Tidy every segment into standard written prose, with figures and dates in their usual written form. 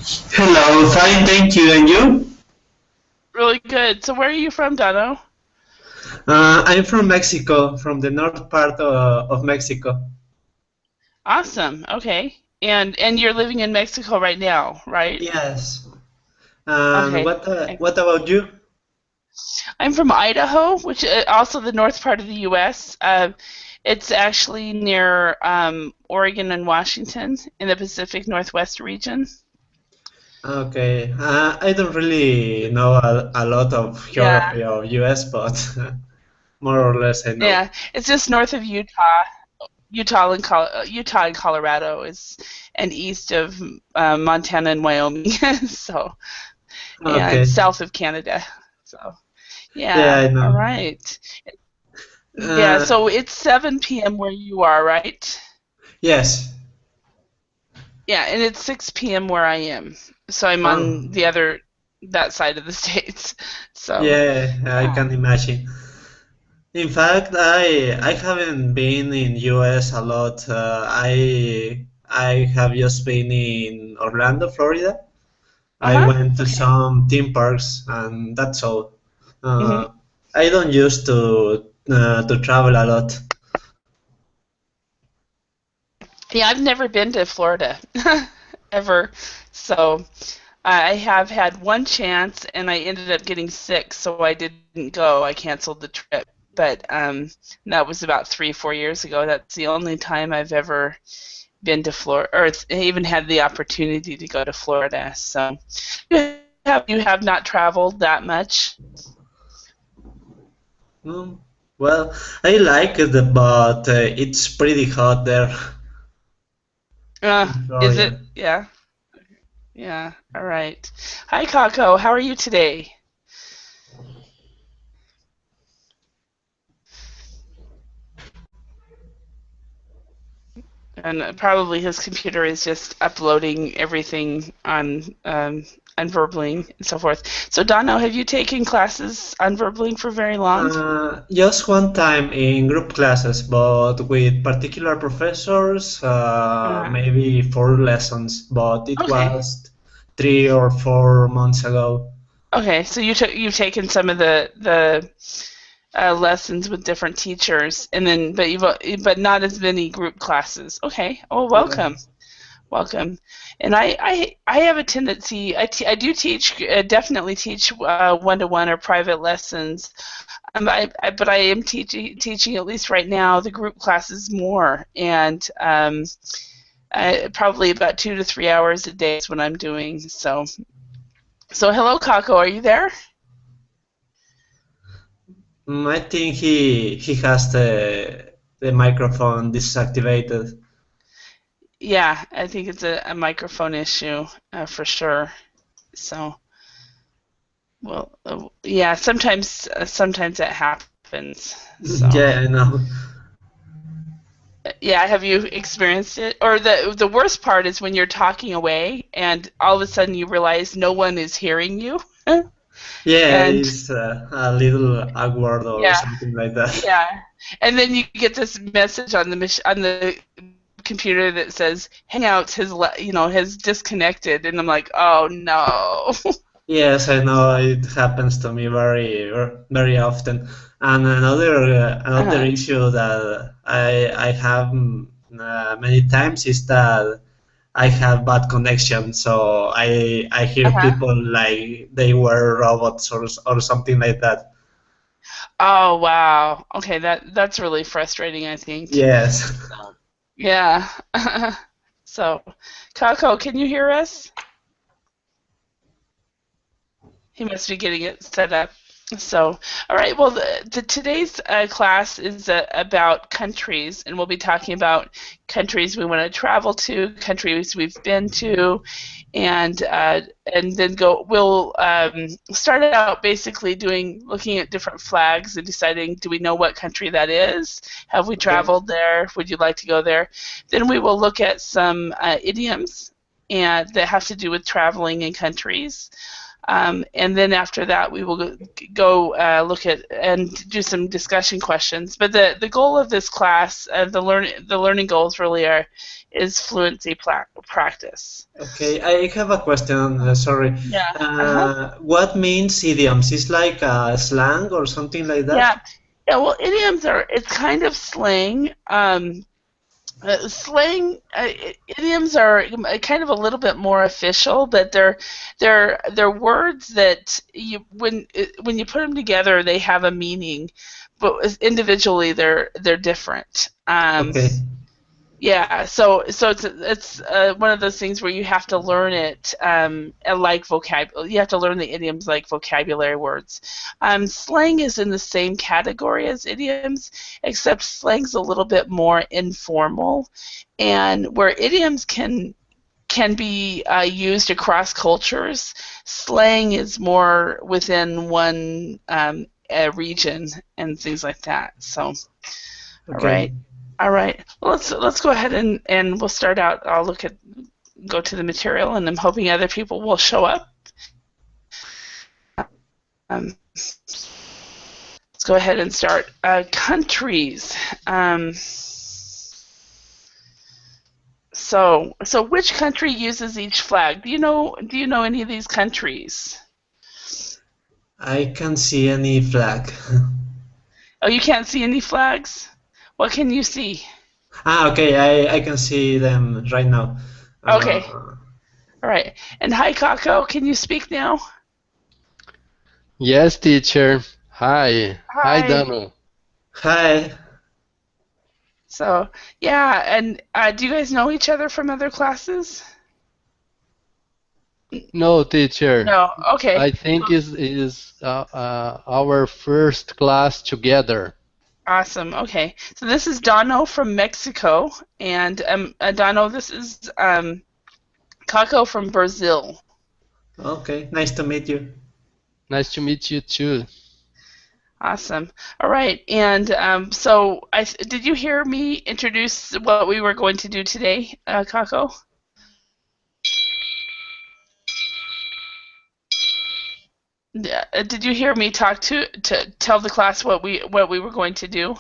Hello, fine, thank you. And you? Really good. So where are you from, Dono? I'm from Mexico, from the north part of Mexico. Awesome. Okay. And you're living in Mexico right now, right? Yes. And Okay. what about you? I'm from Idaho, which is also the north part of the U.S. It's actually near Oregon and Washington in the Pacific Northwest region. Okay. I don't really know a lot of Yeah. geography of US, but more or less I know. Yeah. It's just north of Utah. Utah and Colorado is, and east of Montana and Wyoming. So, and Okay. south of Canada. So, Yeah, yeah. I All know. right. Yeah, Uh, so it's 7 p.m. where you are, right? yes. Yeah, and it's 6 p.m. where I am. So I'm Oh, on the other that side of the states. So, yeah, I uh, can imagine. In fact, I haven't been in US a lot. I have just been in Orlando, Florida. I uh-huh. went to Okay. some theme parks, and that's all. Hmm. I don't used to travel a lot. Yeah, I've never been to Florida ever. So, I have had one chance and I ended up getting sick, so I didn't go. I canceled the trip. But that was about 3, 4 years ago. That's the only time I've ever been to Florida, or even had the opportunity to go to Florida. So you have not traveled that much. Mm, well, I like it, but it's pretty hot there in Is it? Florida. Yeah. Yeah. All right. Hi, Kako. How are you today? And probably his computer is just uploading everything on Verbling and so forth. So, Dono, have you taken classes on Verbling for very long? Just one time in group classes, but with particular professors, Uh, maybe 4 lessons, but it okay. was 3 or 4 months ago. Okay. So you've taken some of the lessons with different teachers, and then but not as many group classes. Okay. Oh, welcome, Yes. welcome. And I have a tendency. I do teach, definitely teach one-to-one or private lessons. But I am teaching at least right now the group classes more, and probably about 2 to 3 hours a day is what I'm doing. So hello, Kako. Are you there? I think he has the microphone disactivated. Yeah, I think it's a microphone issue for sure. So, well, yeah, sometimes that happens. So, Yeah, I know. yeah, have you experienced it? Or the worst part is when you're talking away and all of a sudden you realize no one is hearing you. Yeah, And it's a little awkward or yeah, something like that. yeah. And then you get this message on the computer that says Hangouts has disconnected, and I'm like, oh no. Yes, I know it happens to me very often. And another Uh-huh. issue that I have many times is that I have bad connection, so I hear Uh-huh. people like they were robots or something like that. Oh wow. Okay, that's really frustrating, I think. Yes. So, yeah. So, Kako, can you hear us? He must be getting it set up. So, all right. Well, today's class is about countries, and we'll be talking about countries we want to travel to, countries we've been to, and then We'll start out basically looking at different flags and deciding, do we know what country that is? Have we Okay. traveled there? Would you like to go there? Then we will look at some idioms and that have to do with traveling in countries. And then after that, we will go look at and do some discussion questions. But the goal of this class, the learning goals really is fluency practice. Okay, I have a question. Sorry. Yeah. Uh-huh. What means idioms? Is like a slang or something like that? Yeah. Yeah. Well, idioms it's kind of slang. Idioms are kind of a little bit more official, but they're words that when you put them together, they have a meaning, but individually they're different. Okay. Yeah, so it's one of those things where you have to learn it like vocabulary. You have to learn the idioms like vocabulary words. Slang is in the same category as idioms, except slang's a little bit more informal, and where idioms can be used across cultures, slang is more within one region and things like that. So, Okay. All right. Well, let's go ahead and we'll start out. I'll go to the material, and I'm hoping other people will show up. Let's go ahead and start. Countries. So which country uses each flag? Do you know any of these countries? I can't see any flag. Oh, you can't see any flags? What can you see? Okay, I can see them right now. Okay. All right. And hi, Kako. Can you speak now? Yes, teacher. Hi. Hi, Dano. Hi. So, yeah, and do you guys know each other from other classes? No, teacher. No. Okay. I think is our first class together. Awesome. Okay. So this is Dano from Mexico, and Dano, this is Kako from Brazil. Okay. Nice to meet you. Nice to meet you too. Awesome. All right. And so, did you hear me introduce what we were going to do today, Kako? Did you hear me talk to tell the class what we were going to do?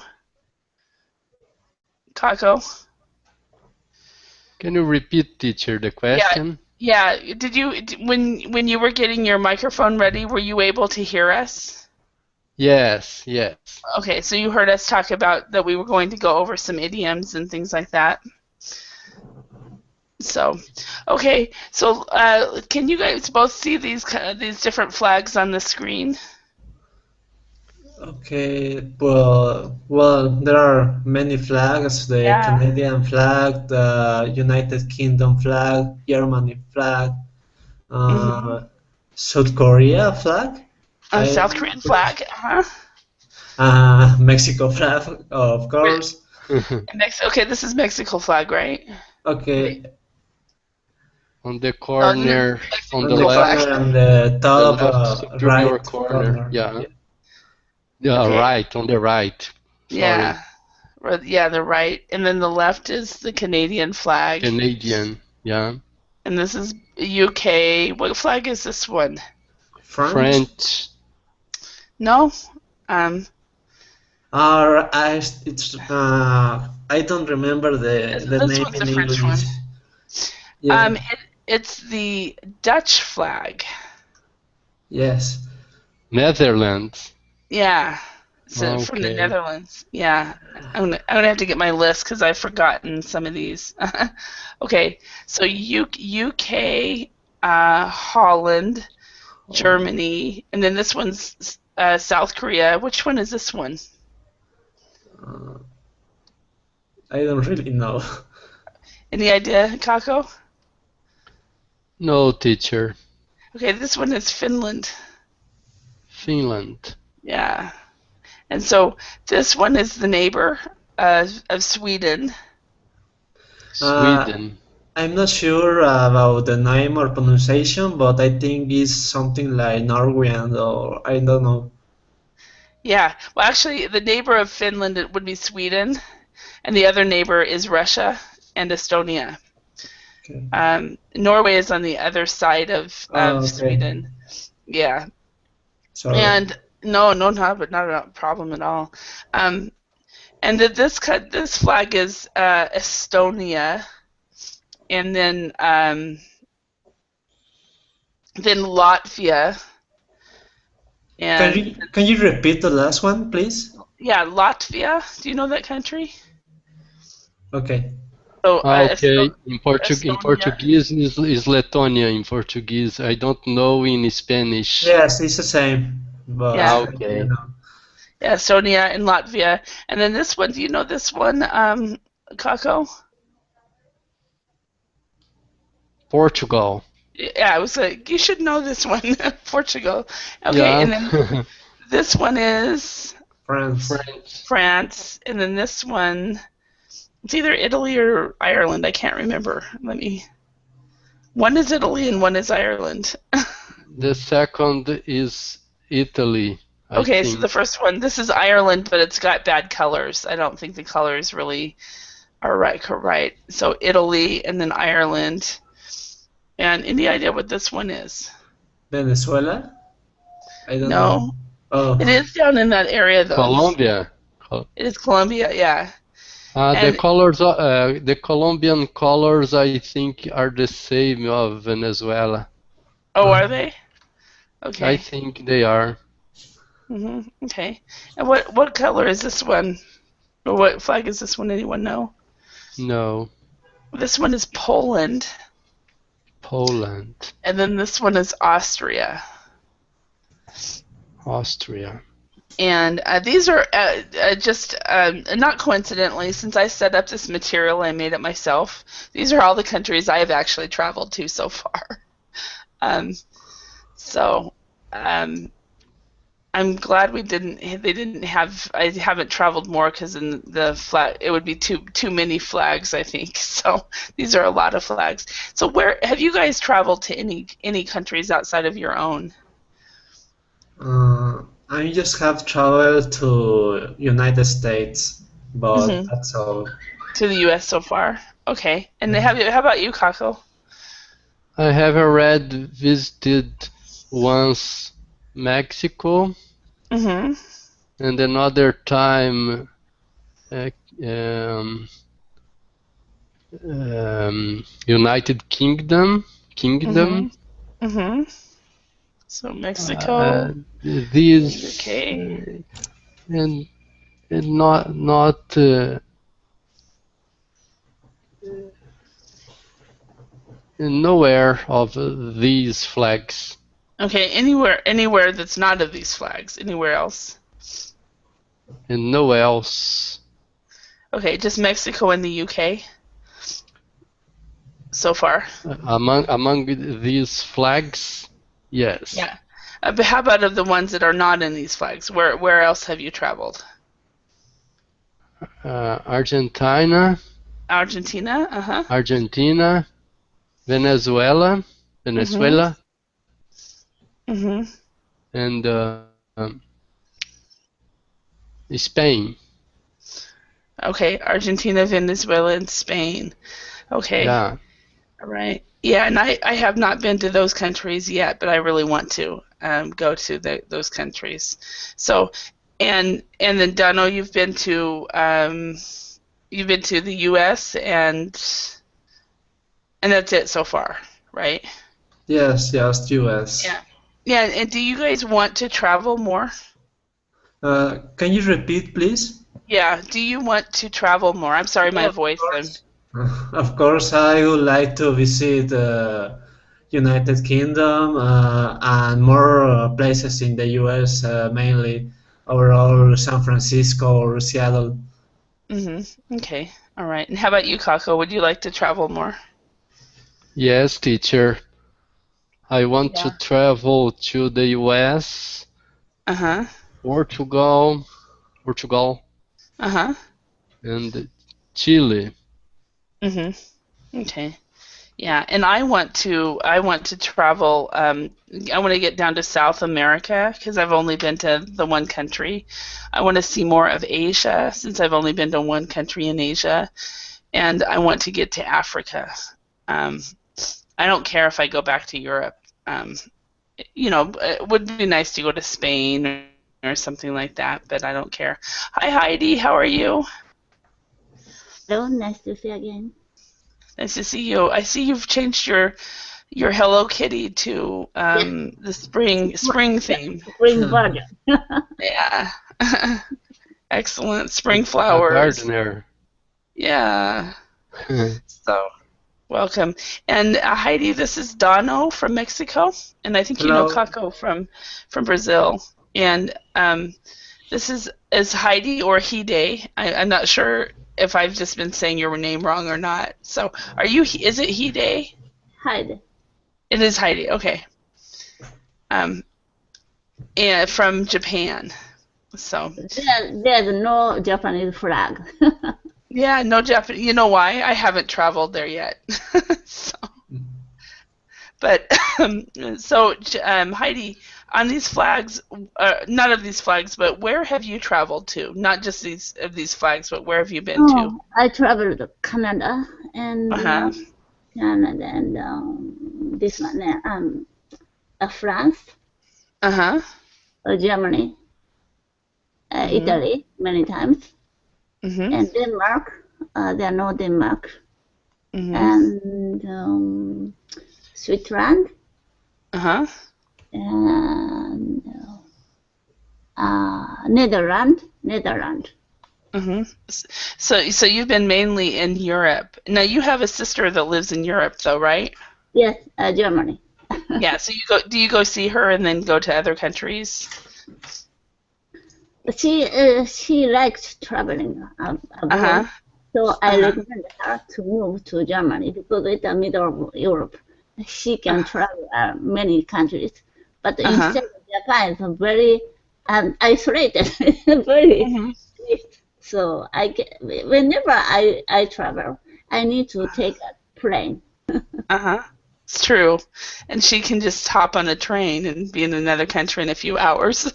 Kako? Can you repeat, teacher, the question? Yeah. Did you when you were getting your microphone ready, were you able to hear us? Yes. Okay, so you heard us talk about that we were going to go over some idioms and things like that. So, okay. So, can you guys both see these different flags on the screen? Okay. Well, there are many flags. The Canadian flag, the United Kingdom flag, Germany flag, South Korea flag. South Korean flag. Mexico flag, of course. Okay, this is Mexico flag, right? Okay. On the corner, on the left, on the top, right corner. Yeah. Okay. Right, on the right. Sorry. Yeah, the right, and then the left is the Canadian flag. Canadian, yeah. And this is UK. What flag is this one? French. No. It's I don't remember the name in English. One. Yeah. It's the Dutch flag. Yes. Netherlands. Yeah. So from the Netherlands. Yeah. I'm gonna have to get my list because I've forgotten some of these. Okay. So UK, Holland, Germany, and then this one's South Korea. Which one is this one? I don't really know. Any idea, Kako? No, teacher. Okay, this one is Finland. Finland. Yeah. And so this one is the neighbor of Sweden. Sweden. I'm not sure about the name or pronunciation, but I think it's something like Norwegian or I don't know. Yeah. Well, actually, the neighbor of Finland would be Sweden, and the other neighbor is Russia and Estonia. Okay. Norway is on the other side of Sweden. Yeah. Sorry. And no, not a problem at all. Um, and this flag is Estonia, and then Latvia, and Can you repeat the last one, please? yeah, Latvia. Do you know that country? Okay. So Okay, in Estonia. Portuguese is Letonia in Portuguese. I don't know in Spanish. Yes, it's the same, but Yeah. you Okay. know. Yeah, Estonia and Latvia. And then this one, do you know this one, Kako? Portugal. Yeah, I was like, you should know this one, Portugal. Okay, Yeah. and then this one is France. France. France, and then this one, it's either Italy or Ireland. I can't remember. One is Italy and one is Ireland. The second is Italy, I Okay, so think. the first one, this is Ireland, but it's got bad colors. I don't think the colors really are right. So Italy and then Ireland. And any idea what this one is? Venezuela? I don't know. No. Oh, It is down in that area, though. Colombia. It is Colombia, yeah. The And colors, the Colombian colors, I think, are the same of Venezuela. oh, are they? I Okay. think they are. Okay. And what color is this one? Or what flag is this one? Anyone know? No, This one is Poland, Poland, and then this one is Austria. Austria. And these are just not coincidentally, since I set up this material, I made it myself. These are all the countries I have actually traveled to so far. So I'm glad they didn't have. I haven't traveled more because in the flag it would be too many flags, I think. So these are a lot of flags. So where have you guys traveled to any countries outside of your own? I just have traveled to United States, but Hmm. that's all. To the U.S. so far. Okay. And how about you, Kako? I have already visited once Mexico Mm-hmm. and another time uh, um, United Kingdom. Mm-hmm. Mm-hmm. So Mexico, These UK. and not nowhere of these flags. Okay, anywhere that's not of these flags. Anywhere else? And nowhere else. Okay, just Mexico and the UK so far. Among these flags, yes. Yeah. But how about of the ones that are not in these flags? Where else have you traveled? Argentina, Argentina. Uh-huh. Argentina, Venezuela, Mm-hmm. and Spain. Okay, Argentina, Venezuela, and Spain. Okay. Yeah. All right. Yeah, and I have not been to those countries yet, but I really want to go to those countries. So, and then Dano, you've been to the U.S. and that's it so far, right? Yes, just US. Yeah. Yeah, and do you guys want to travel more? Can you repeat, please? Yeah. Do you want to travel more? I'm sorry, my Yeah, of voice. course. Of course, I would like to visit United Kingdom and more places in the US, mainly overall San Francisco or Seattle. Okay. All right. And how about you, Kako? Would you like to travel more? Yes, teacher. I want to Yeah. travel to the US, Uh-huh. Portugal, Uh-huh. and Chile. Okay. Yeah, and I want to travel. I want to get down to South America because I've only been to the one country. I want to see more of Asia since I've only been to one country in Asia, and I want to get to Africa. I don't care if I go back to Europe. you know, it would be nice to go to Spain or something like that, but I don't care. Hi, Heidi. How are you? Hello, nice to see you again. Nice to see you. I see you've changed your Hello Kitty to the spring theme. Spring version. Yeah. Excellent. Spring A flowers. gardener. Yeah. So, welcome. And Heidi, this is Dono from Mexico, and I think you know Hello. Kako from Brazil. And this is Heidi or Hide. I'm not sure if I've just been saying your name wrong or not. So, is it Hide? Hide. It is Heidi. Okay. And from Japan. So. There's no Japanese flag. Yeah, no Japanese. You know why? I haven't traveled there yet. So, but Heidi, on these flags, none of these flags, but where have you traveled to? Not just these flags, but where have you been to? I traveled to Canada and Canada and this one, France, Germany, Italy many times, and Denmark. There are no Denmark, and Switzerland, and Netherlands. So you've been mainly in Europe. Now you have a sister that lives in Europe, though, right? Yes, Germany. Yeah. So do you go see her and then go to other countries? She likes traveling abroad, so I recommend her to move to Germany because it's the middle of Europe. She can travel many countries, but instead Japan is very isolated, very. So whenever I travel, I need to take a plane. It's true. And she can just hop on a train and be in another country in a few hours.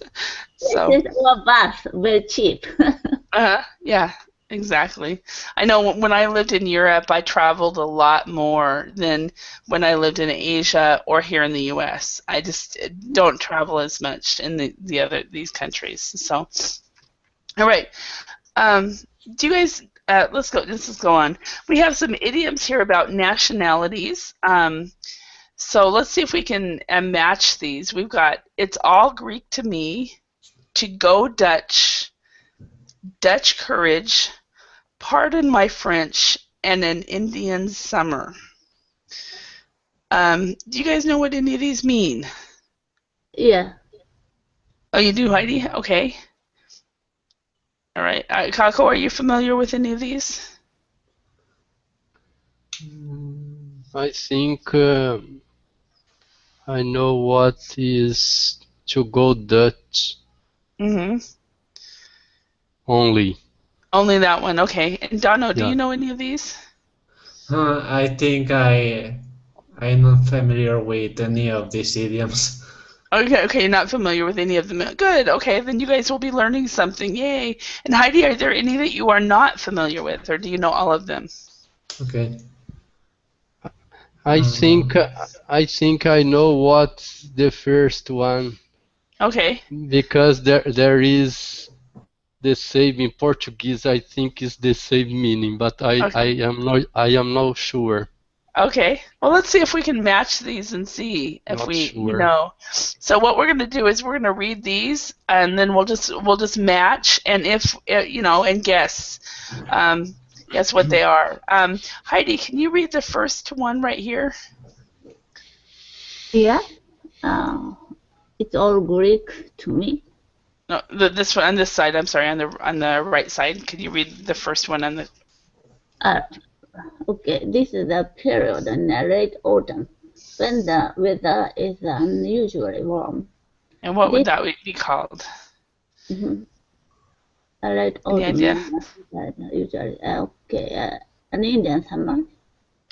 So. Or bus, very cheap. Yeah, exactly. I know when I lived in Europe, I traveled a lot more than when I lived in Asia or here in the U.S. I just don't travel as much in these countries. So, all right. Do you guys? Let's go on. We have some idioms here about nationalities. So let's see if we can match these. We've got "it's all Greek to me," "to go Dutch," "Dutch courage," "pardon my French," and "an Indian summer." Do you guys know what any of these mean? Yeah. Oh, you do, Heidi? Okay. All right. Kako, are you familiar with any of these? I think I know what is "to go Dutch." Only. Only that one. Okay. And Dono, do you know any of these? I think I'm not familiar with any of these idioms. Okay, you're not familiar with any of them. Good. Okay, then you guys will be learning something. Yay! And Heidi, are there any that you are not familiar with, or do you know all of them? Okay. I think I know what's the first one. Okay. Because there is the same in Portuguese. I think is the same meaning, but I am not sure. Okay. Well, let's see if we can match these and see if we know. So what we're going to do is we're going to read these, and then we'll just match, and if and guess what they are. Heidi, can you read the first one right here? Yeah. It's all Greek to me. No, this one on this side. I'm sorry, on the right side. Could you read the first one on the? Okay, this is the period in late autumn when the weather is unusually warm. And what would that be called? Late autumn. Usually, an Indian summer.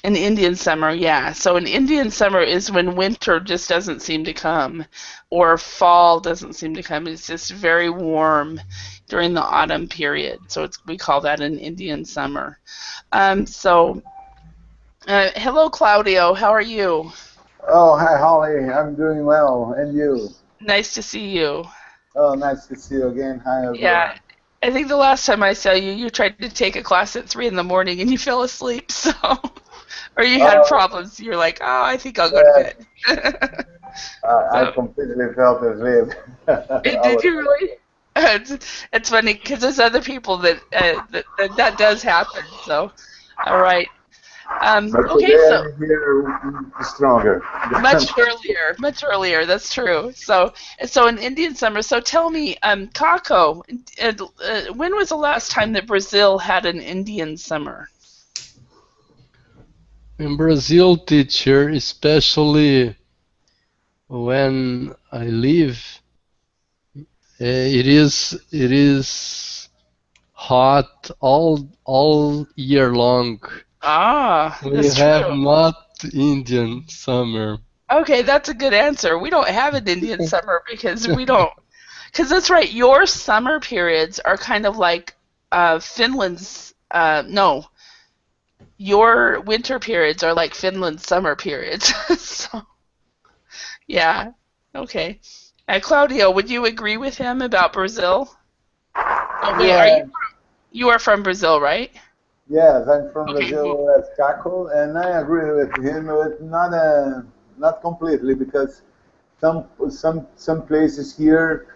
An Indian summer, yeah. So an Indian summer is when winter just doesn't seem to come, or fall doesn't seem to come. It's just very warm during the autumn period. So we call that an Indian summer. Hello, Claudio. How are you? Oh, hi, Holly. I'm doing well. And you? Nice to see you. Oh, nice to see you again. Hi, Yeah, everyone. I think the last time I saw you, you tried to take a class at 3 in the morning and you fell asleep, so or you had Oh, problems. You're like, oh, I think I'll go to yes. bed. I So, completely felt asleep. I did was, you really? It's funny because there's other people that does happen. So, all right. but Okay, today so I'm here stronger. much earlier. That's true. So in Indian summer. So tell me, Kako, when was the last time that Brazil had an Indian summer? In Brazil, teacher, especially when I live, it is hot all year long. Ah, We that's have true. not Indian summer. Okay, that's a good answer. We don't have an Indian summer because we don't. Because that's right. Your summer periods are kind of like Finland's. No, your winter periods are like Finland's summer periods. So yeah. Okay. Claudio, would you agree with him about Brazil? Oh wait, Yeah, you are from Brazil, right? yes, I'm from Okay. Brazil as Caco, and I agree with him, but not completely because some places here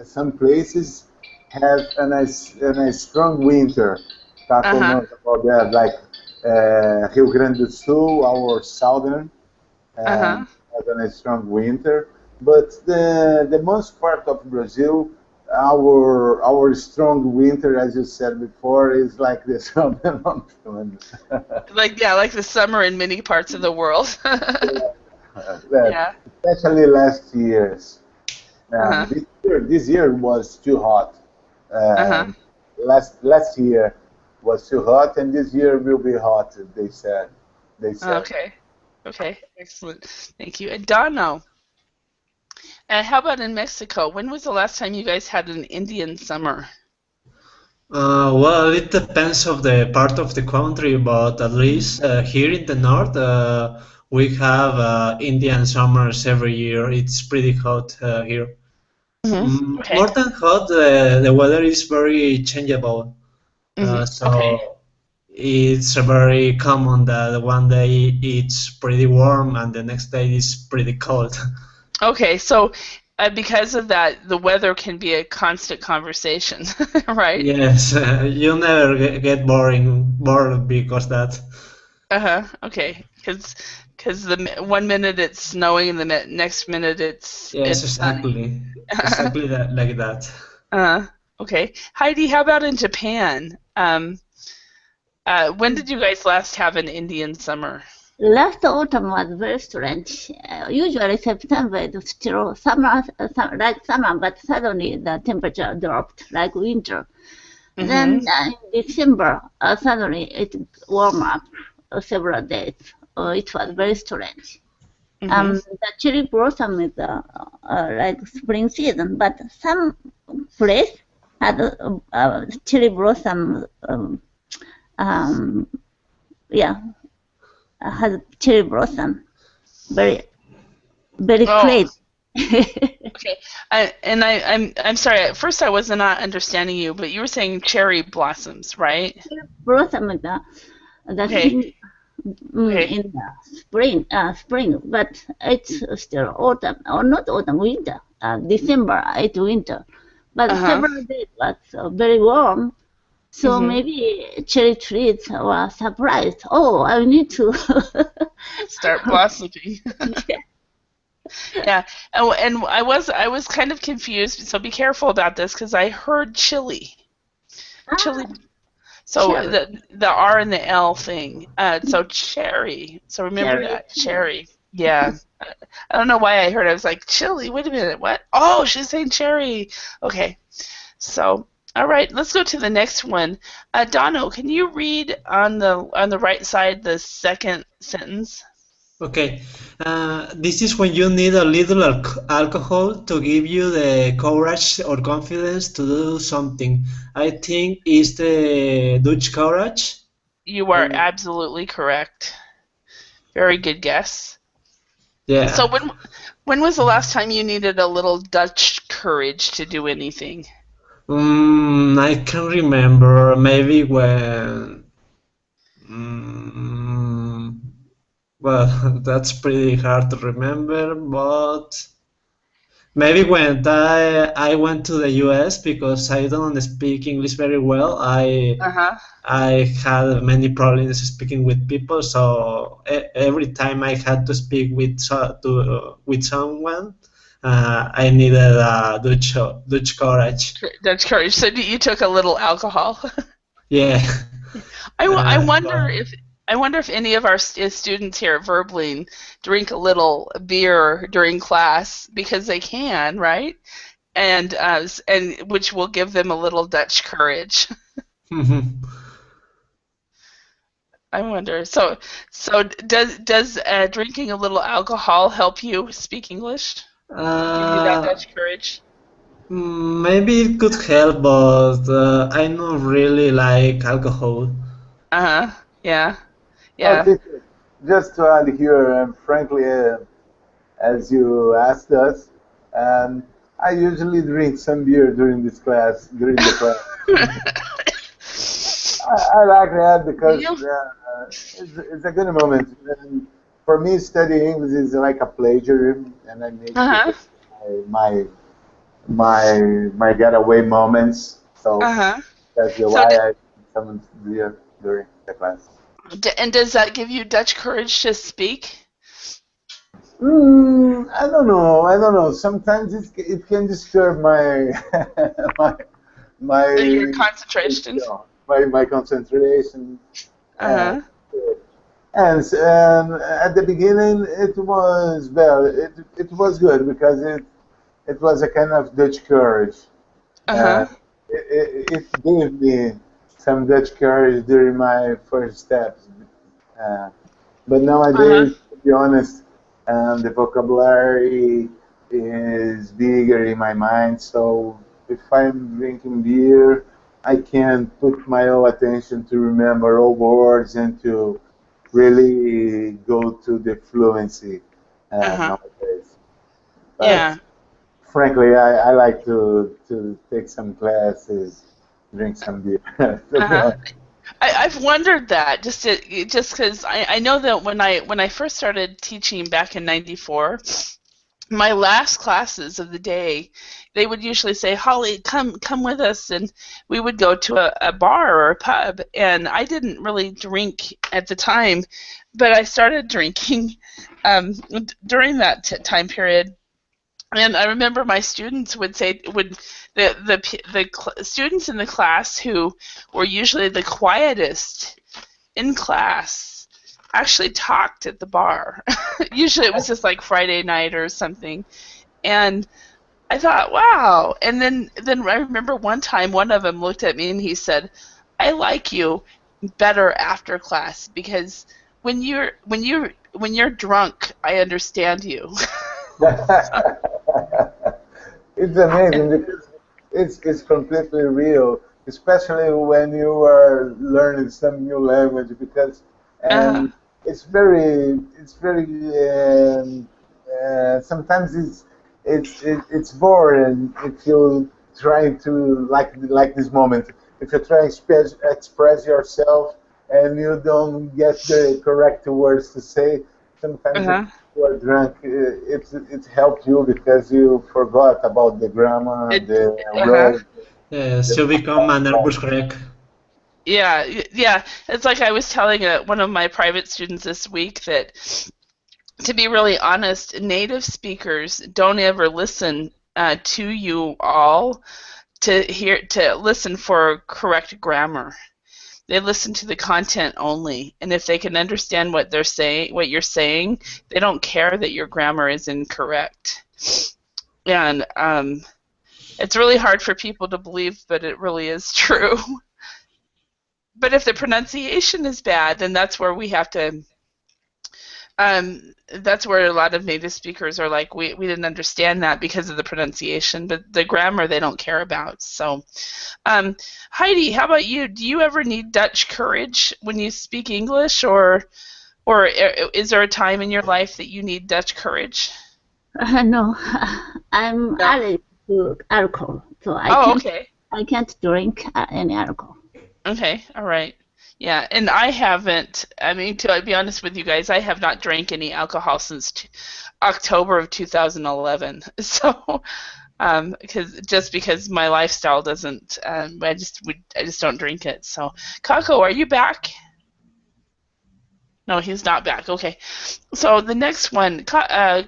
some places have a strong winter. Taco Uh-huh. knows about that, like Rio Grande do Sul, our southern, Uh-huh. has a strong winter. But the most part of Brazil, our strong winter, as you said before, is like the summer month. Like the summer in many parts of the world. That, Yeah. especially last year's. Uh-huh. This year was too hot. Uh-huh. Last year was too hot, and this year will be hot. They said. They said. Okay. Okay. Excellent. Thank you. And Dono, how about in Mexico? When was the last time you guys had an Indian summer? Well, it depends of the part of the country, but at least here in the north, we have Indian summers every year. It's pretty hot here. Okay. More than hot, the weather is very changeable. Okay. So it's very common that one day it's pretty warm and the next day it's pretty cold. Okay. So because of that, the weather can be a constant conversation, right? Yes, you never get bored because that. Uh-huh. Okay. Because one minute it's snowing and the next minute Yes, it's sunny. exactly that, like that. Okay. Heidi, how about in Japan? When did you guys last have an Indian summer? Last autumn was very strange. Usually September is still summer, like summer, but suddenly the temperature dropped like winter. Then in December, suddenly it warmed up several days. It was very strange. The cherry blossom is like spring season, but some place had cherry blossom. Yeah, has cherry blossom. Very Oh, crazy. okay. I'm sorry. At first, I was not understanding you, but you were saying cherry blossoms, right? Blossom is the Okay. thing Okay. in the spring, but it's still autumn, or not autumn, winter. December, it's winter. But several days was very warm, so maybe cherry trees were surprised. Oh, I need to Start blossoming. yeah. Yeah. And I was kind of confused. So be careful about this because I heard chili. Chili. So Cherry. the R and the L thing. So cherry. So remember Cherry. that cherry. Yeah. I don't know why I heard. I was like chili. Wait a minute. What? Oh, she's saying cherry. Okay. So all right. Let's go to the next one. Dono, can you read on the right side the second sentence? Okay, this is when you need a little alcohol to give you the courage or confidence to do something. I think it's the Dutch courage. You are absolutely correct. Very good guess. Yeah. So when was the last time you needed a little Dutch courage to do anything? I can remember maybe when. Well, that's pretty hard to remember, but maybe when I went to the US because I don't speak English very well. Uh-huh. I had many problems speaking with people, so every time I had to speak with someone, I needed Dutch courage. Dutch courage. So you took a little alcohol. Yeah. I wonder if any of our students here at Verbling drink a little beer during class because they can, right? And which will give them a little Dutch courage. I wonder. So does drinking a little alcohol help you speak English? Give you that Dutch courage? Maybe it could help, but I don't really like alcohol. Yeah. Okay, just to add here, frankly, as you asked us, I usually drink some beer during the class. I like that because it's a good moment. And for me, studying English is like a pleasure, and I make it my getaway moments. So that's why I come beer during the class. And does that give you Dutch courage to speak? I don't know. Sometimes it can disturb my your concentration. My concentration. And at the beginning, it was it was good because it was a kind of Dutch courage. It gave me some Dutch courage during my first steps. But nowadays, to be honest, the vocabulary is bigger in my mind. So if I'm drinking beer, I can put my whole attention to remember all words and to really go to the fluency nowadays. But frankly, I like to take some classes, drink some beer. I've wondered that just because I know that when I first started teaching back in '94, my last classes of the day, they would usually say, "Holly, come with us," and we would go to a bar or a pub. And I didn't really drink at the time, but I started drinking during that time period. And I remember my students would say, the students in the class who were usually the quietest in class actually talked at the bar. Usually it was just like Friday night or something. And I thought, wow. And then I remember one time one of them looked at me and he said, "I like you better after class because when you're drunk, I understand you." It's amazing because it's completely real, especially when you are learning some new language because it's very sometimes it's boring if you try to like this moment. If you try to express yourself and you don't get the correct words to say, sometimes if you are drunk, it helped you because you forgot about the grammar, the word. Yes, you become a nervous wreck. Yeah. It's like I was telling one of my private students this week that, to be really honest, native speakers don't ever listen to you all to listen for correct grammar. They listen to the content only, and if they can understand what you're saying, they don't care that your grammar is incorrect. And it's really hard for people to believe, but it really is true. But if the pronunciation is bad, then that's where we have to. That's where a lot of native speakers are like, we didn't understand that because of the pronunciation, but the grammar they don't care about. So, Heidi, how about you? Do you ever need Dutch courage when you speak English, or Or is there a time in your life that you need Dutch courage? No, I'm allergic to alcohol, so Okay. I can't drink any alcohol. Okay, all right. Yeah, and I haven't, I mean, to be honest with you guys, I have not drank any alcohol since October of 2011. So, because my lifestyle doesn't, I just don't drink it. So, Kako, are you back? No, he's not back. Okay. So the next one, Claudio,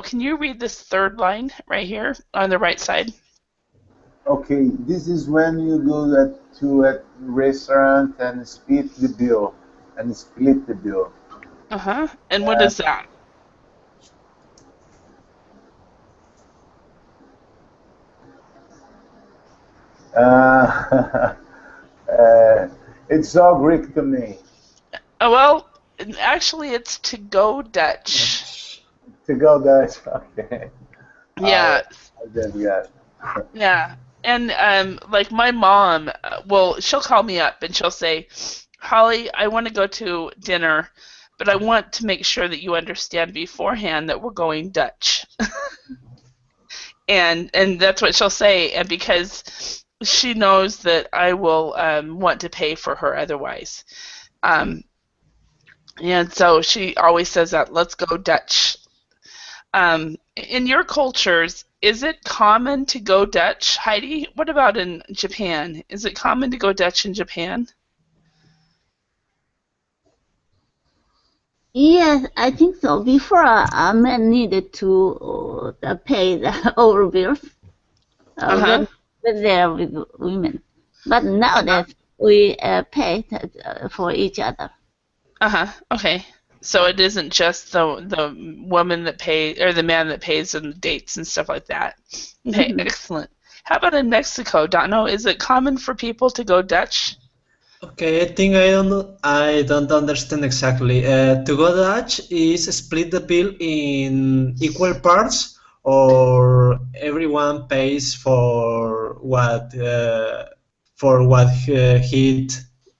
can you read this third line right here on the right side? Okay, this is when you go to a restaurant and split the bill. Uh-huh. And what is that? It's all Greek to me. Well, actually, it's to go Dutch. To go Dutch, okay. Yeah. Yeah. Yeah. And like my mom, well, she'll call me up and she'll say, Holly, I want to go to dinner, but I want to make sure that you understand beforehand that we're going Dutch. and that's what she'll say, and because she knows that I will want to pay for her otherwise. And so she always says that, let's go Dutch. In your cultures, is it common to go Dutch, Heidi? What about in Japan? Is it common to go Dutch in Japan? Yes, I think so. Before, men needed to pay the overbills when they're with women. But nowadays, we pay for each other. Okay. So it isn't just the woman that pays, or the man that pays in the dates and stuff like that. Okay, excellent. How about in Mexico, Dano? Is it common for people to go Dutch? Okay, I think I don't understand exactly. To go Dutch is split the bill in equal parts, or everyone pays for what he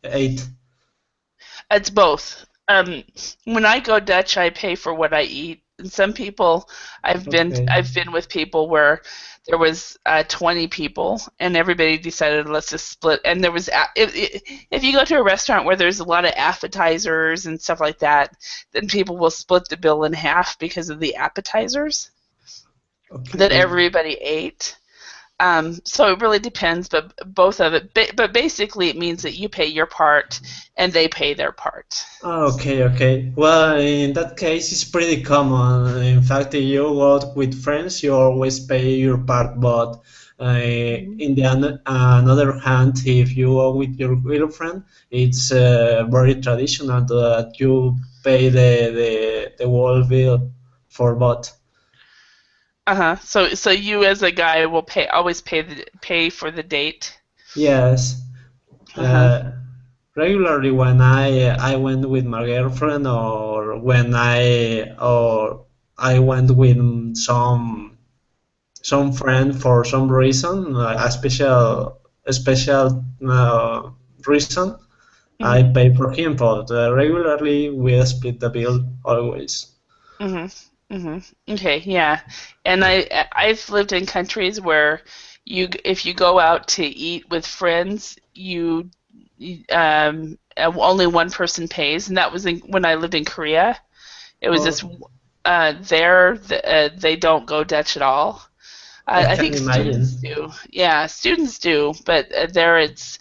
ate. It's both. When I go Dutch, I pay for what I eat. And some people, I've been with people where there was 20 people, and everybody decided let's just split. And there was if you go to a restaurant where there's a lot of appetizers and stuff like that, then people will split the bill in half because of the appetizers that everybody ate. So it really depends, but both of it. But basically, it means that you pay your part and they pay their part. Okay. Well, in that case, it's pretty common. In fact, if you go out with friends, you always pay your part. But in the another hand, if you go with your girlfriend, it's very traditional that you pay the whole bill for both. So you as a guy will always pay for the date. Yes. Regularly when I went with my girlfriend, or when I went with some friend for some reason, a special reason, I pay for him. But regularly we split the bill always. Okay, yeah, and I've lived in countries where if you go out to eat with friends, only one person pays, and that was when I lived in Korea. It was just they don't go Dutch at all. I think students do. Yeah, students do, but there it's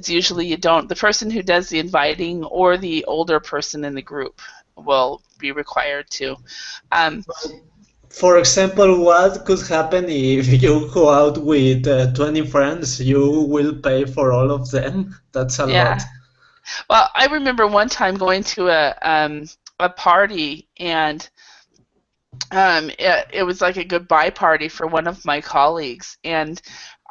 usually you don't. The person who does the inviting or the older person in the group will be required to. For example, what could happen if you go out with 20 friends? You will pay for all of them. That's a lot. Well, I remember one time going to a party, and it was like a goodbye party for one of my colleagues, and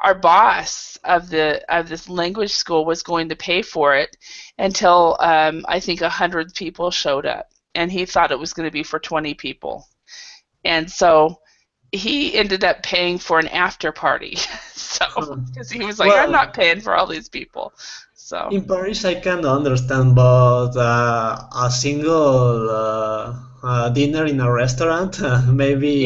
our boss of this language school was going to pay for it until I think 100 people showed up, and he thought it was going to be for 20 people, and so he ended up paying for an after party. So because he was like, I'm not paying for all these people. So in Paris, I can understand, but a single dinner in a restaurant, yeah, maybe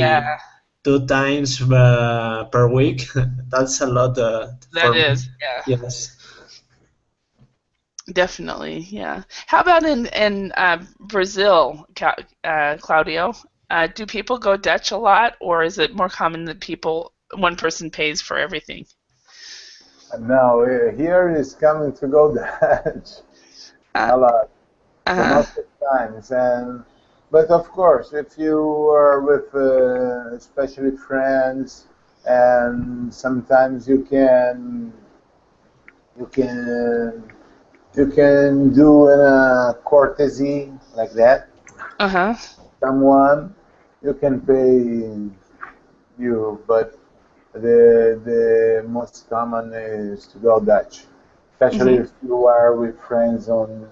2 times per week, that's a lot that for me. is, yeah, Yes. definitely, yeah. How about in Brazil, Claudio? Do people go Dutch a lot, or is it more common that one person pays for everything? No, here is coming to go Dutch Uh, a lot, the uh, most of times. But of course, if you are with especially friends, and sometimes you can you can do a courtesy like that. uh-huh. Someone you can pay you, but the most common is to go Dutch, especially Hmm. if you are with friends on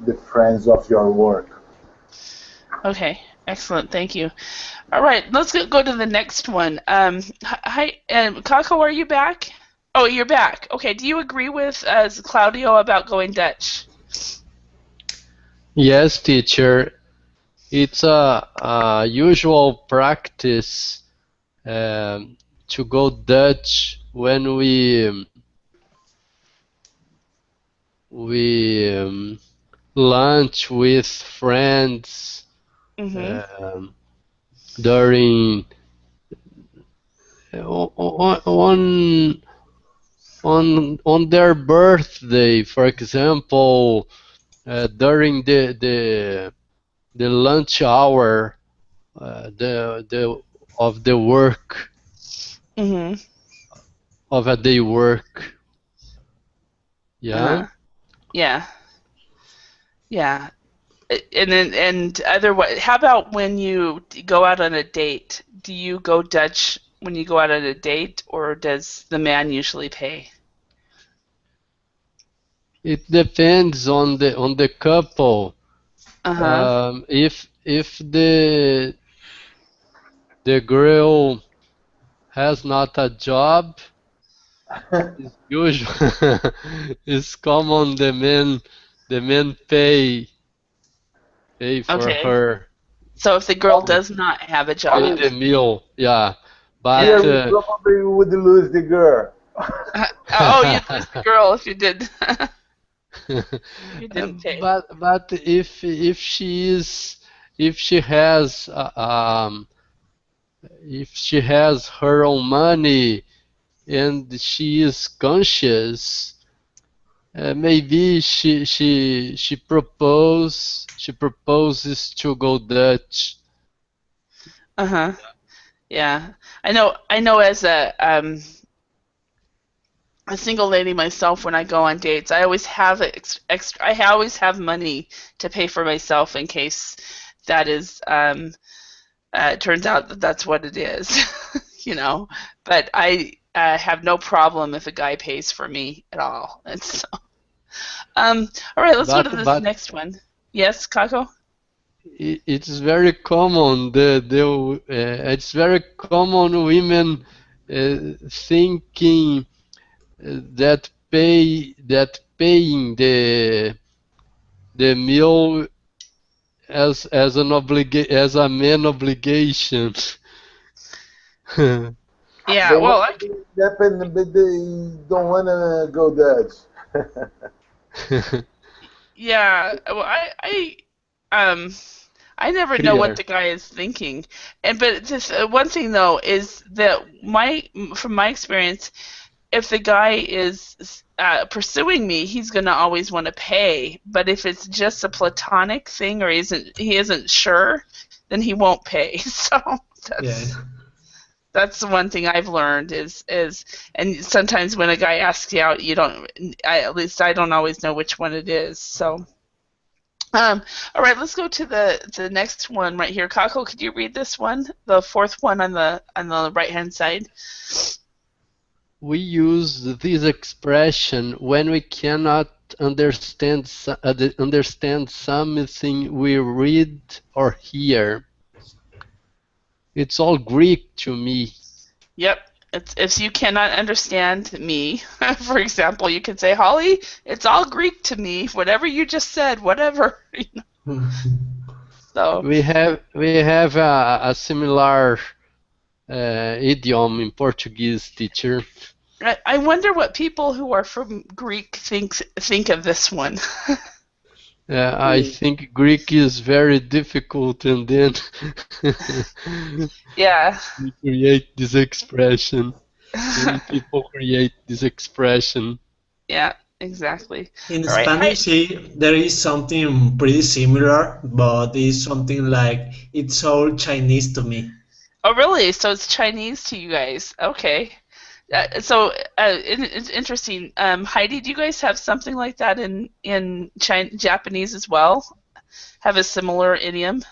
the friends of your work. Okay, excellent. Thank you. All right, let's go to the next one. Hi, Kako, are you back? Oh, you're back. Okay, do you agree with Claudio about going Dutch? Yes, teacher. It's a usual practice to go Dutch when we lunch with friends Mm-hmm. during on on their birthday, for example, during the lunch hour, the of the work Mm-hmm. of a day work. Yeah. Uh-huh. Yeah. Yeah. And otherwise, how about when you go out on a date? Do you go Dutch when you go out on a date, or does the man usually pay? It depends on the couple. Uh-huh. If the girl has not a job, it's usual. It's common the men pay for Okay. her So if the girl does not have a pay job, the meal. Yeah, yeah. but Here we probably would lose the girl. Oh, you'd lose the girl if you did. You didn't pay. but if she has if she has her own money and she is conscious, maybe she proposes to go Dutch. Uh-huh. Yeah. I know as a single lady myself, when I go on dates, I always have extra. I always have money to pay for myself in case that is. It turns out that that's what it is, you know. But I have no problem if a guy pays for me at all. And so, all right, let's go to this But next one. Yes, Kako. it's very common it's very common women thinking that paying the meal as as a man obligation. Yeah. They Well, want to be independent, but they don't want to go Dutch. yeah. Well, um. I never know what Clear. the guy is thinking, but this one thing though is that from my experience, if the guy is pursuing me, he's gonna always want to pay. But if it's just a platonic thing, or he isn't sure, then he won't pay. So Yeah. that's the one thing I've learned and sometimes when a guy asks you out, you don't. At least I don't always know which one it is. So. All right, let's go to the next one right here. Kako, could you read this one? The fourth one on the right hand side. We use this expression when we cannot understand something we read or hear. It's all Greek to me. Yep. if you cannot understand me, for example, you can say, Holly, it's all Greek to me. Whatever you just said, whatever. So we have a similar idiom in Portuguese, teacher. I wonder what people who are from Greek think of this one. I think Greek is very difficult, and then Yeah. we create this expression. Many people create this expression. Yeah, exactly. In All right. Spanish, there is something pretty similar, but it's something like it's all Chinese to me. Oh, really? So it's Chinese to you guys? Okay. It's interesting. Heidi, do you guys have something like that in Japanese as well? Have a similar idiom?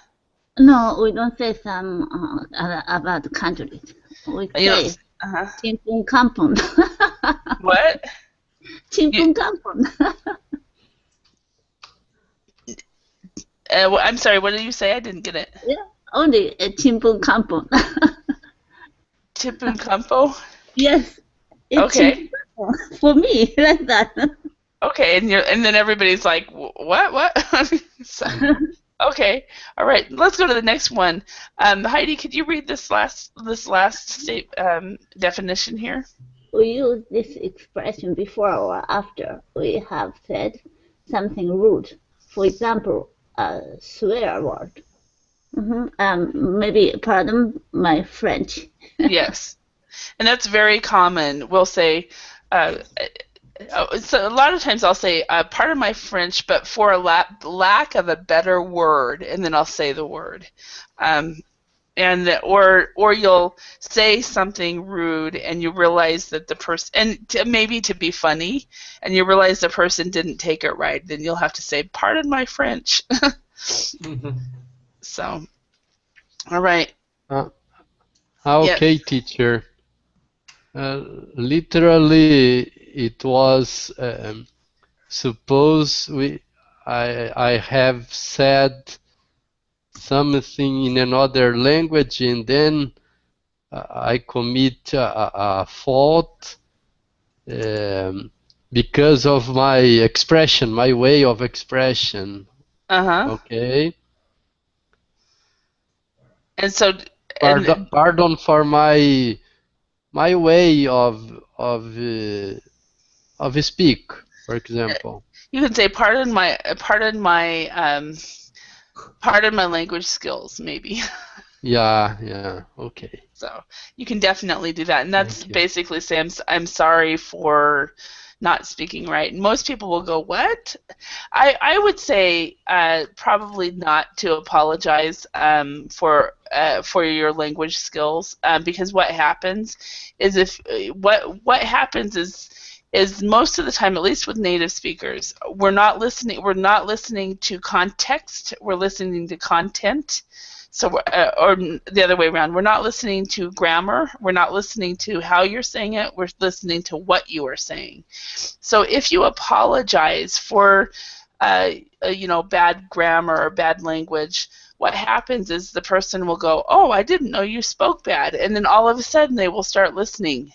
No, we don't say some about countries. We say Chimpun Kampun. What? Chimpun Kampun. I'm sorry, what did you say? I didn't get it. Yeah, only Chimpun Kampun. Chimpun Kampo? Yes. Okay. For me, like that. Okay, and then everybody's like, what? Okay, all right. Let's go to the next one. Heidi, could you read this last definition here? We use this expression before or after we have said something rude. For example, a swear word. Maybe, pardon my French. Yes. And that's very common. We'll say, so a lot of times I'll say, pardon my French, but for a lack of a better word, and then I'll say the word. Or you'll say something rude, and you realize that the person, and maybe to be funny, and you realize the person didn't take it right, then you'll have to say, pardon my French. So, all right. Okay, yes. Teacher. Literally, it was suppose I have said something in another language, and then I commit a fault because of my expression, my way of expression. Okay. And so, pardon for my way of speak, for example. You can say pardon my language skills, maybe. Yeah, okay. So you can definitely do that, and that's basically saying I'm sorry for not speaking right. And most people will go, what? I would say probably not to apologize for your language skills, because what happens is what happens is most of the time, at least with native speakers, we're not listening to context, we're listening to content. So, or the other way around, we're not listening to grammar, we're not listening to how you're saying it, we're listening to what you are saying. So if you apologize for bad grammar or bad language, what happens is the person will go, oh, I didn't know you spoke bad, and then all of a sudden they will start listening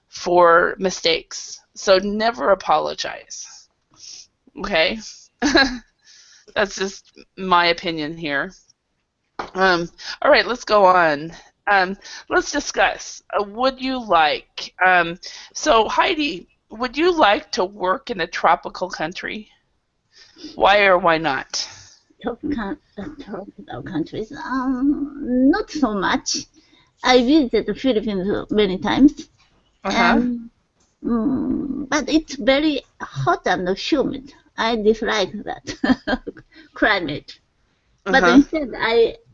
for mistakes. So never apologize. Okay? That's just my opinion here. All right, let's go on. Let's discuss. Would you like? So Heidi, would you like to work in a tropical country? Why or why not? Tropical countries? Not so much. I visited the Philippines many times, but it's very hot and humid. I dislike that climate. But instead,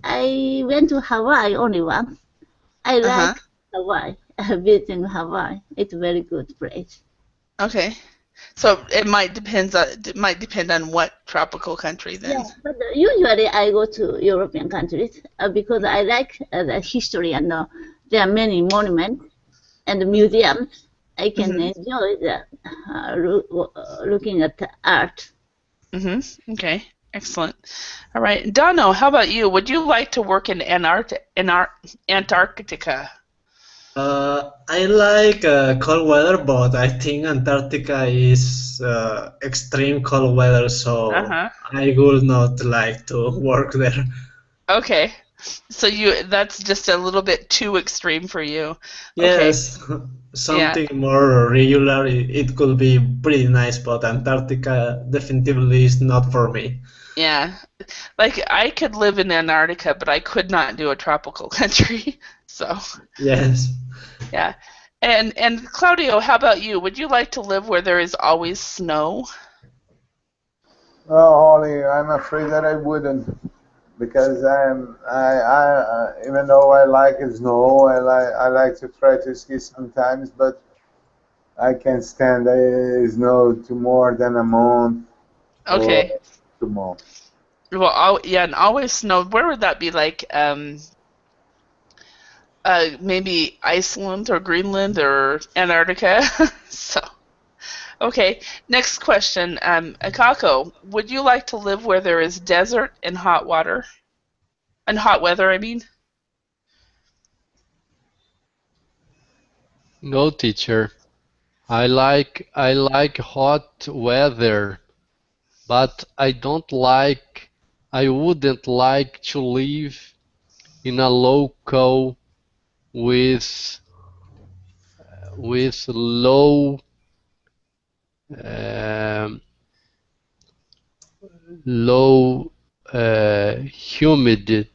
I went to Hawaii only once. I like Hawaii. Visiting Hawaii. It's a very good place. Okay, so it might depend on what tropical country then. Yeah, but usually I go to European countries because I like the history, and there are many monuments and museums. I can enjoy looking at the art. Okay. Excellent. All right, Dano, how about you? Would you like to work in Antarctica? I like cold weather, but I think Antarctica is extreme cold weather, so Uh-huh. I would not like to work there. Okay. So that's just a little bit too extreme for you. Okay. Yes, Yeah. something more regular, it could be pretty nice, but Antarctica definitely is not for me. Yeah. Like I could live in Antarctica, but I could not do a tropical country. So, Yes. yeah. And Claudio, how about you? Would you like to live where there is always snow? Oh, Holly, I'm afraid that I wouldn't, because even though I like snow, I like to try to ski sometimes, but I can't stand snow to more than a month or Okay. 2 months. Well, yeah, and always snow. Where would that be? Like, maybe Iceland or Greenland or Antarctica. So, okay. Next question. Akako, would you like to live where there is desert and hot water? And hot weather, I mean? No, teacher. I like hot weather, but I wouldn't like to live in a local with low um, low humid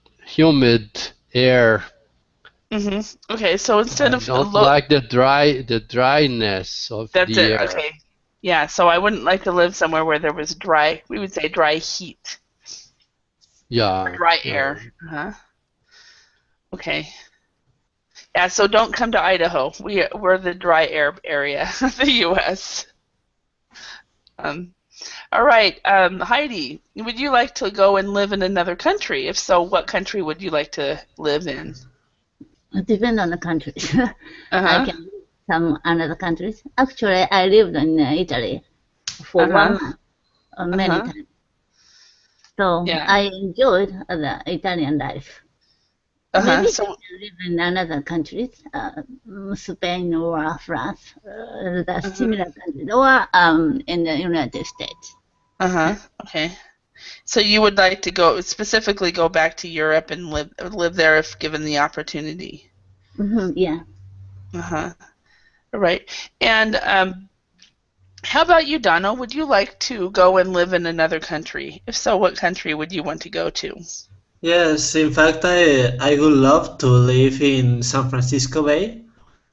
air. Okay, so instead I of don't like the dryness of that's the it. air. Okay. Yeah, so I wouldn't like to live somewhere where there was dry, we would say dry heat, or Yeah, dry yeah. air. Uh-huh. Okay. Yeah, so don't come to Idaho. We're the dry air area of the U.S. Um, all right, Heidi, would you like to go and live in another country? If so, what country would you like to live in? It depends on the countries. I Uh-huh. can live some another countries. Actually, I lived in Italy for Uh-huh. 1 month, many Uh-huh. times. So Yeah. I enjoyed the Italian life. Uh-huh. Maybe I So, can live in another countries, Spain or France, the similar countries, or in the United States. uh-huh. Okay. So you would like to specifically go back to Europe and live there if given the opportunity. Yeah. Uh-huh. All right. And how about you, Donna? Would you like to go and live in another country? If so, what country would you want to go to? Yes, in fact, I would love to live in San Francisco Bay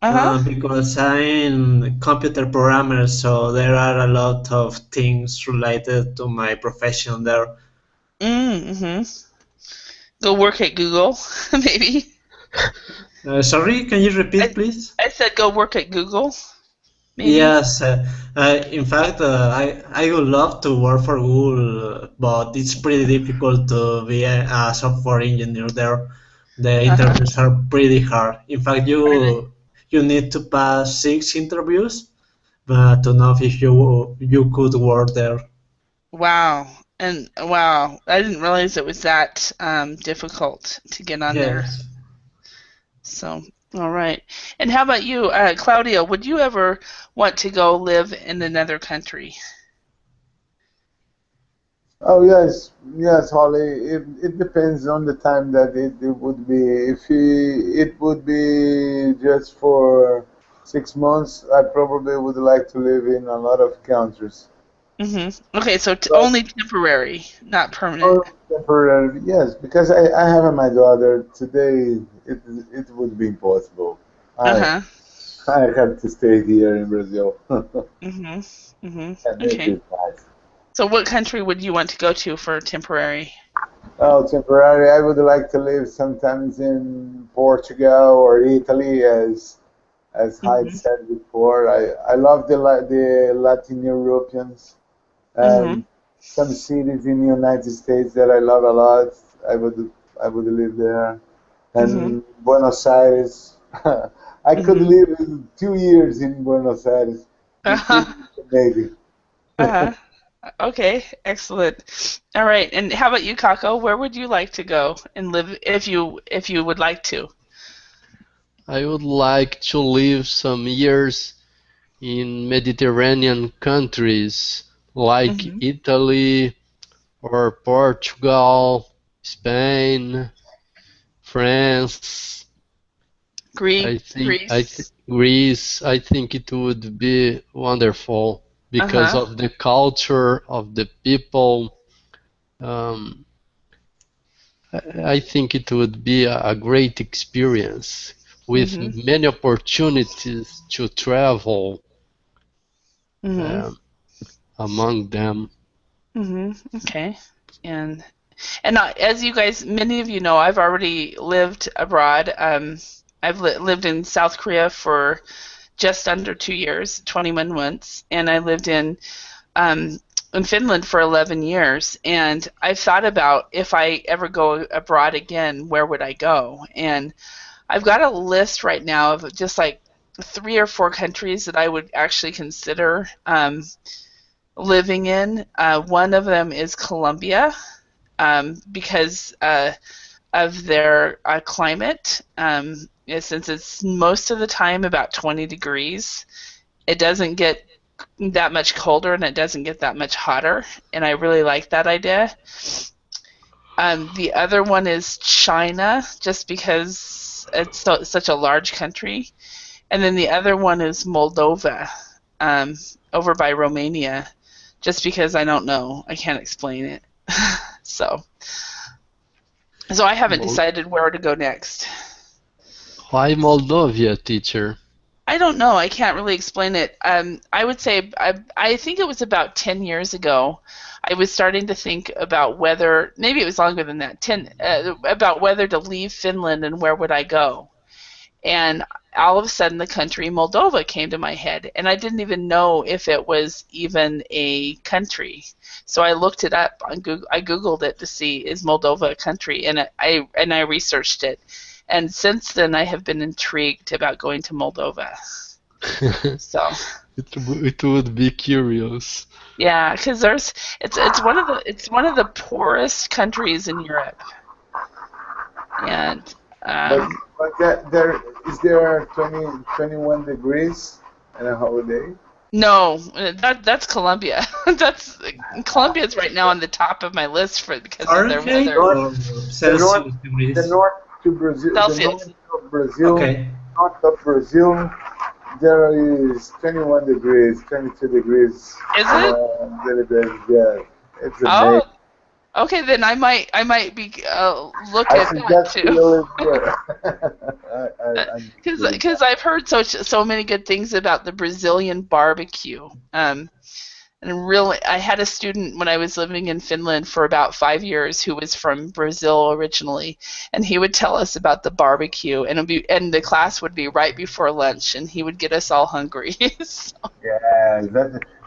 Uh-huh. because I'm a computer programmer, so there are a lot of things related to my profession there. Mm-hmm. Go work at Google, maybe. Sorry, can you repeat, I, please? I said go work at Google, maybe. Yes, in fact, I would love to work for Google, but it's pretty difficult to be a software engineer there. The Uh-huh. interviews are pretty hard. In fact, Are they? you need to pass 6 interviews to know if you could work there. Wow. And wow, I didn't realize it was that difficult to get on there. Yes. So, all right. And how about you, Claudia? Would you ever want to go live in another country? Oh yes, yes, Holly. It depends on the time that it would be. It would be just for 6 months, I probably would like to live in a lot of countries. Okay, so But only temporary, not permanent. for temporary, yes, because I have my daughter today. It would be impossible. I Uh-huh. I have to stay here in Brazil Mhm. Mhm. and make Okay. this life. So what country would you want to go to for temporary? Oh, temporary. I would like to live sometimes in Portugal or Italy, as Hyde Mhm. said before. I love the Latin Europeans. Mhm. Some cities in the United States that I love a lot. I would I would live there. Mhm. And Buenos Aires. I could Mhm. live 2 years in Buenos Aires. Uh-huh. Maybe. Uh-huh. Okay, excellent. All right. And how about you, Kako? Where would you like to go and live if you would like to? I would like to live some years in Mediterranean countries like Hmm. Italy or Portugal, Spain, France. Greece. Greece. I think it would be wonderful because Uh-huh. of the culture of the people. Um, I think it would be a great experience with Hmm. many opportunities to travel Hmm. um, among them. Hmm. Okay. And as you guys, many of you know, I've already lived abroad. I've lived in South Korea for just under 2 years, 21 months, and I lived in Finland for 11 years. And I've thought about if I ever go abroad again, where would I go? And I've got a list right now of just like 3 or 4 countries that I would actually consider living in. One of them is Colombia because of their climate. Since it's most of the time about 20 degrees, it doesn't get that much colder and it doesn't get that much hotter, and I really like that idea. The other one is China, just because it's such a large country. And then the other one is Moldova, um, over by Romania, just because I don't know. I can't explain it. so, so I haven't Mol- decided where to go next. Why Moldova, teacher? I don't know. I can't really explain it. I would say I think it was about 10 years ago. I was starting to think about whether, maybe it was longer than that, about whether to leave Finland and where would I go. And all of a sudden the country Moldova came to my head, and I didn't even know if it was even a country. So I looked it up on Google. I googled it to see, is Moldova a country, and I researched it. And since then I have been intrigued about going to Moldova. So It would be curious. yeah, because it's one of the poorest countries in Europe, and But there 21 degrees and a holiday. no, that's Colombia. That's Colombia's right now on the top of my list because of their Fahrenheit weather. or The Celsius north, degrees? the north to Brazil, the Celsius. north of Brazil, Okay. north of Brazil, there is 21 degrees, 22 degrees. Is it? Yeah, it's amazing. Oh, okay. Then I might be look I at that suggest you too. live there. Because I've heard so many good things about the Brazilian barbecue. And really, I had a student when I was living in Finland for about 5 years who was from Brazil originally, and he would tell us about the barbecue, and the class would be right before lunch, and he would get us all hungry. So, Yeah,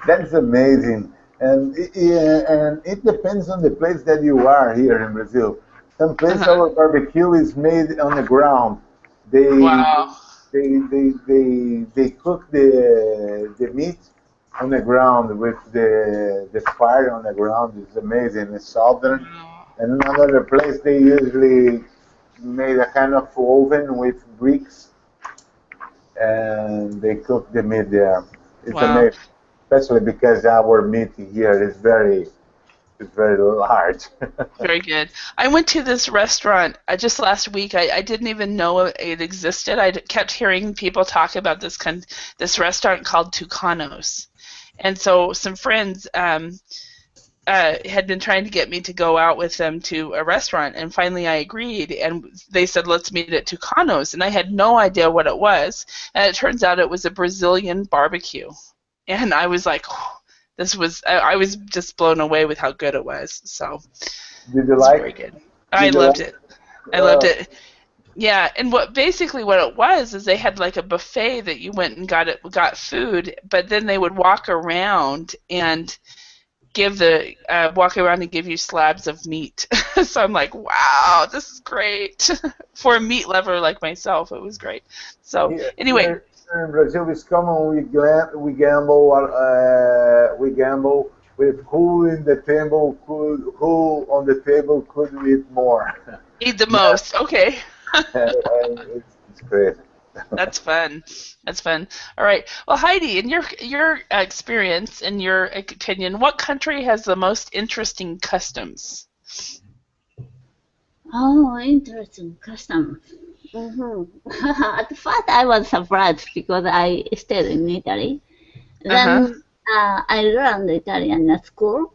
that's amazing, and it depends on the place that you are here in Brazil. Some place our barbecue is made on the ground. They wow. they cook the meat on the ground with the fire on the ground. It's amazing. It's southern, and another place they usually made a kind of oven with bricks, and they cook the meat there. It's Wow. amazing, especially because our meat here is very large. Very good. I went to this restaurant just last week. I didn't even know it existed. Kept hearing people talk about this restaurant called Tucanos. And so some friends had been trying to get me to go out with them to a restaurant, and finally I agreed, and they said, let's meet at Tucanos, and I had no idea what it was, and it turns out it was a Brazilian barbecue. And I was like, I was just blown away with how good it was. So Did you it's like? very good. Did I you loved like? it. I loved it. Yeah, and what it was is they had like a buffet that you went and got food, but then they would walk around and give you slabs of meat. So I'm like, wow, this is great. For a meat lover like myself, it was great. So anyway, Here in Brazil, it's common we gamble with who in the table who on the table could eat more. eat the most. Okay. It's crazy. That's fun. That's fun. All right. Well, Heidi, in your experience, in your opinion, what country has the most interesting customs? Oh, interesting custom. At first, I was surprised because I stayed in Italy. Then I learned Italian at school.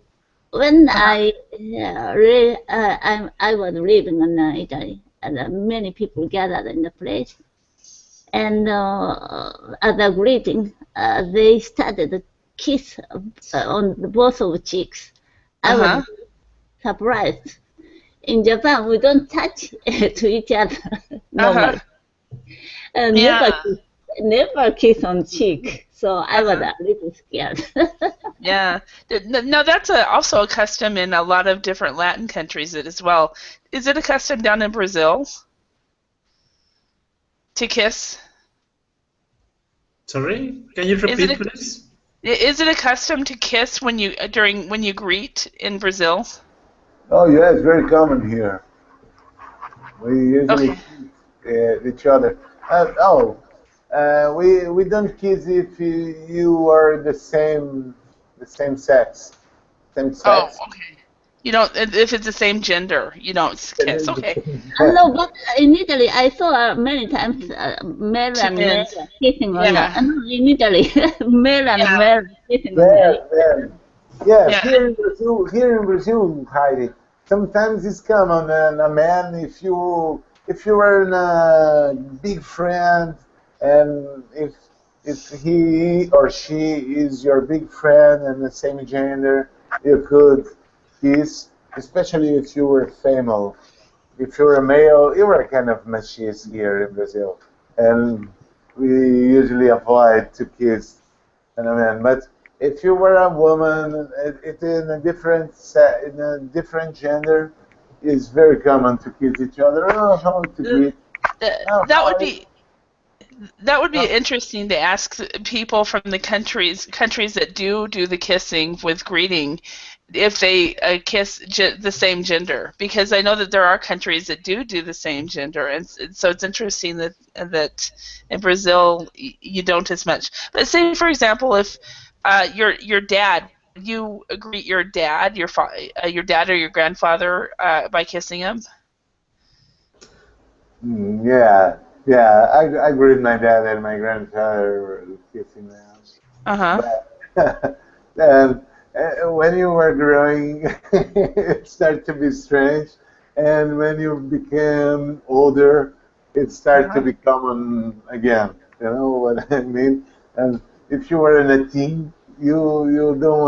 When I was living in Italy, and many people gathered in the place, and as a greeting, they started to kiss on both of cheeks. I was surprised. In Japan, we don't touch to each other normally. Never kiss on cheek. So I was a little scared. Yeah. No, that's also a custom in a lot of different Latin countries as well. Is it a custom down in Brazil to kiss? Sorry, can you repeat, please? Is it a custom to kiss when you greet in Brazil? Oh yeah, it's very common here. We usually kiss each other. We don't kiss if you are the same sex. Oh, okay. You don't, if it's the same gender, you don't kiss. Okay. No, but in Italy, I saw many times male and male kissing on in Italy, male and male kissing on Yeah, here in Brazil, Heidi, sometimes it's common, and a man, if you are a big friend, and if he or she is your big friend and the same gender, you could kiss, especially if you were female. If you're a male, you are kind of machist here in Brazil, and we usually avoid to kiss a man. But if you were a woman, it in a different gender, it's very common to kiss each other. Oh, how to greet. That would be interesting to ask people from the countries that do the kissing with greeting, if they kiss the same gender, because I know that there are countries that do the same gender, and so it's interesting that in Brazil you don't as much. But say, for example, if your dad, you greet your dad, your dad or your grandfather by kissing him. Yeah, I greet my dad and my grandfather kissing them. And when you were growing, it started to be strange, and when you became older, it started to be common again. You know what I mean? And if you were in a teen, you don't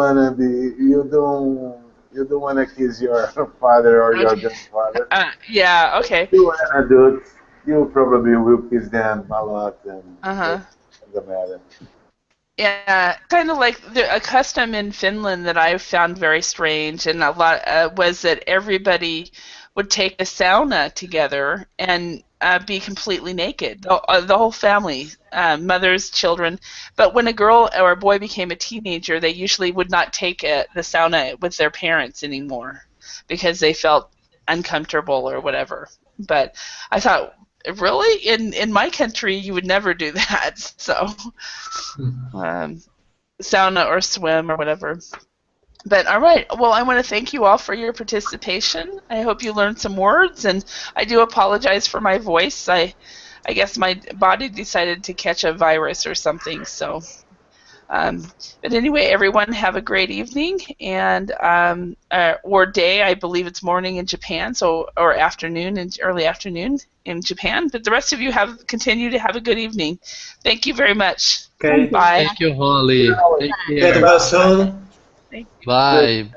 want to kiss your father or your grandfather. Yeah. Okay. If you were an adult, you probably will kiss them a lot, and doesn't matter. Yeah, kind of like a custom in Finland that I found very strange, and a lot was that everybody would take a sauna together and be completely naked, the whole family, mothers, children. But when a girl or a boy became a teenager, they usually would not take the sauna with their parents anymore because they felt uncomfortable or whatever. But I thought, really, in my country, you would never do that. So, sauna or swim or whatever. But all right, well, I want to thank you all for your participation. I hope you learned some words, and I do apologize for my voice. I guess my body decided to catch a virus or something. So, but anyway, everyone have a great evening and or day. I believe it's morning in Japan, so or afternoon and early afternoon in Japan. But the rest of you continue to have a good evening. Thank you very much. Okay. Bye. Thank you, Holly. Take care. That was all. Bye.